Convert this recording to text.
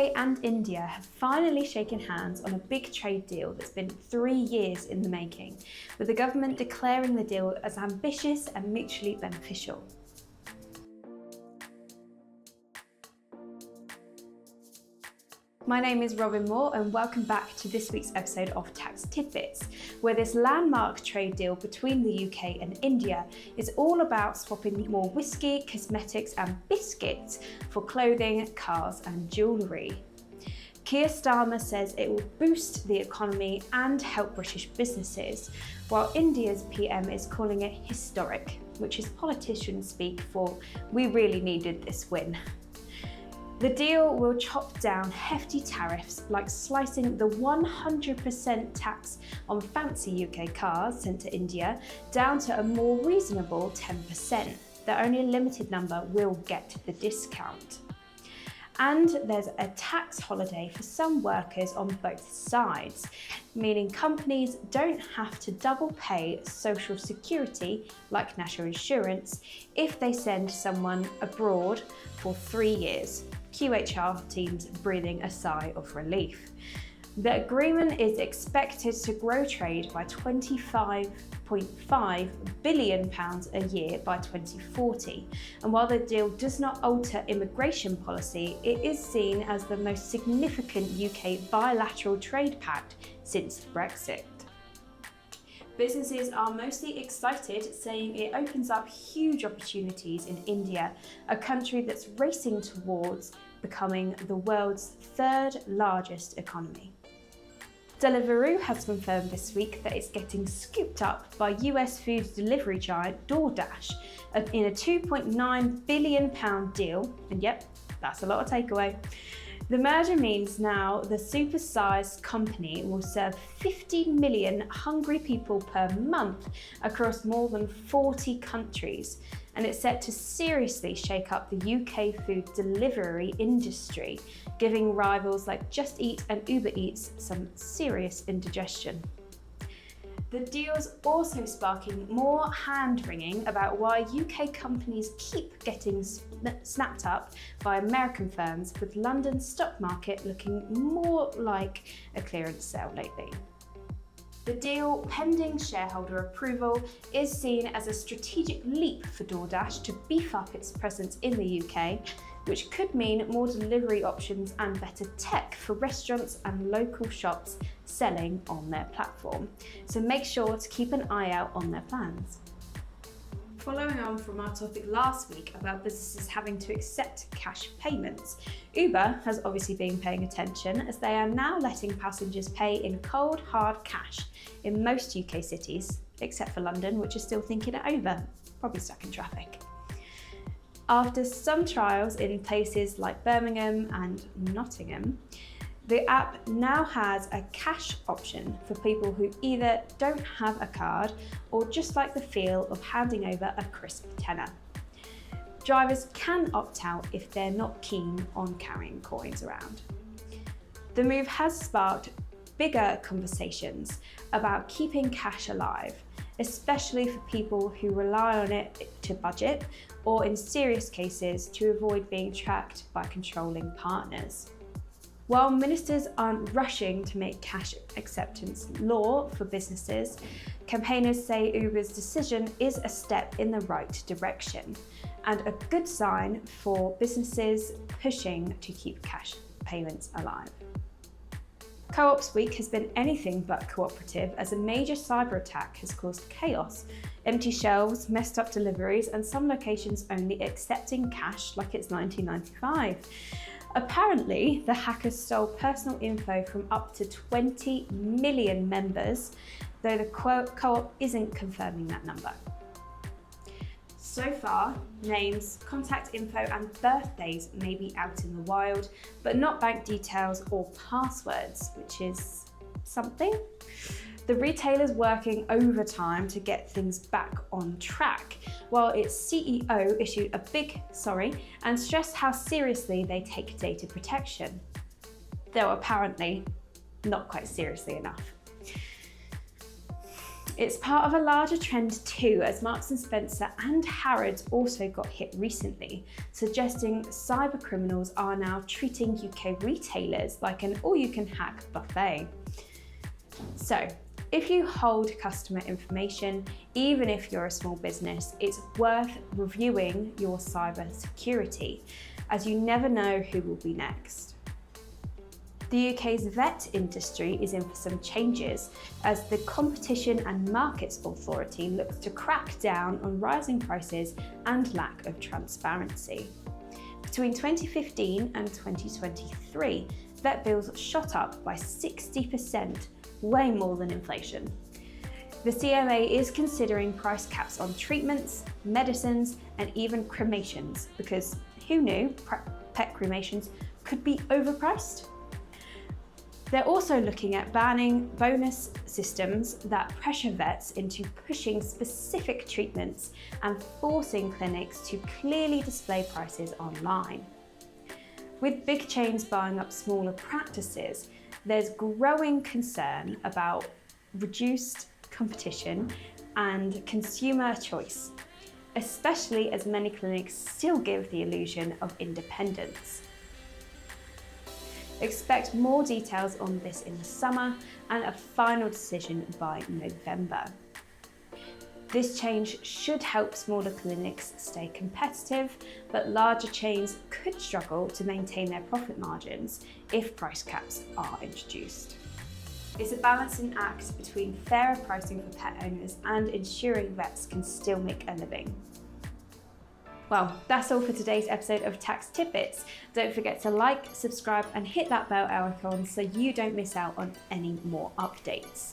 UK and India have finally shaken hands on a big trade deal that's been 3 years in the making, with the government declaring the deal as ambitious and mutually beneficial. My name is Robin Moore and welcome back to this week's episode of Tax Tidbits, where this landmark trade deal between the UK and India is all about swapping more whiskey, cosmetics and biscuits for clothing, cars and jewellery. Keir Starmer says it will boost the economy and help British businesses, while India's PM is calling it historic, which is politician speak for "we really needed this win." The deal will chop down hefty tariffs like slicing the 100% tax on fancy UK cars sent to India down to a more reasonable 10%, that only a limited number will get the discount. And there's a tax holiday for some workers on both sides, meaning companies don't have to double pay social security like national insurance if they send someone abroad for 3 years. QHR teams breathing a sigh of relief. The agreement is expected to grow trade by £25.5 billion a year by 2040. And while the deal does not alter immigration policy, it is seen as the most significant UK bilateral trade pact since Brexit. Businesses are mostly excited, saying it opens up huge opportunities in India, a country that's racing towards becoming the world's 3rd largest economy. Deliveroo has confirmed this week that it's getting scooped up by US food delivery giant DoorDash in a £2.9 billion deal, and yep, that's a lot of takeaway. The merger means now the super-sized company will serve 50 million hungry people per month across more than 40 countries, and it's set to seriously shake up the UK food delivery industry, giving rivals like Just Eat and Uber Eats some serious indigestion. The deal's also sparking more hand-wringing about why UK companies keep getting snapped up by American firms, with London's stock market looking more like a clearance sale lately. The deal, pending shareholder approval, is seen as a strategic leap for DoorDash to beef up its presence in the UK, which could mean more delivery options and better tech for restaurants and local shops selling on their platform. So make sure to keep an eye out on their plans. Following on from our topic last week about businesses having to accept cash payments, Uber has obviously been paying attention, as they are now letting passengers pay in cold, hard cash in most UK cities, except for London, which is still thinking it over, probably stuck in traffic. After some trials in places like Birmingham and Nottingham, the app now has a cash option for people who either don't have a card or just like the feel of handing over a crisp tenner. Drivers can opt out if they're not keen on carrying coins around. The move has sparked bigger conversations about keeping cash alive, especially for people who rely on it to budget or in serious cases to avoid being tracked by controlling partners. While ministers aren't rushing to make cash acceptance law for businesses, campaigners say Uber's decision is a step in the right direction and a good sign for businesses pushing to keep cash payments alive. Co-ops Week has been anything but cooperative, as a major cyber attack has caused chaos, empty shelves, messed up deliveries, and some locations only accepting cash like it's 1995. Apparently, the hackers stole personal info from up to 20 million members, though the co-op isn't confirming that number. So far, names, contact info and birthdays may be out in the wild, but not bank details or passwords, which is something. The retailer's working overtime to get things back on track, while its CEO issued a big sorry and stressed how seriously they take data protection, though apparently not quite seriously enough. It's part of a larger trend too, as Marks & Spencer and Harrods also got hit recently, suggesting cyber criminals are now treating UK retailers like an all-you-can-hack buffet. So, if you hold customer information, even if you're a small business, it's worth reviewing your cyber security, as you never know who will be next. The UK's vet industry is in for some changes as the Competition and Markets Authority looks to crack down on rising prices and lack of transparency. Between 2015 and 2023, vet bills shot up by 60%, way more than inflation. The CMA is considering price caps on treatments, medicines, and even cremations, because who knew pet cremations could be overpriced? They're also looking at banning bonus systems that pressure vets into pushing specific treatments and forcing clinics to clearly display prices online. With big chains buying up smaller practices, there's growing concern about reduced competition and consumer choice, especially as many clinics still give the illusion of independence. Expect more details on this in the summer and a final decision by November. This change should help smaller clinics stay competitive, but larger chains could struggle to maintain their profit margins if price caps are introduced. It's a balancing act between fairer pricing for pet owners and ensuring vets can still make a living. Well, that's all for today's episode of Tax Tidbits. Don't forget to like, subscribe, and hit that bell icon so you don't miss out on any more updates.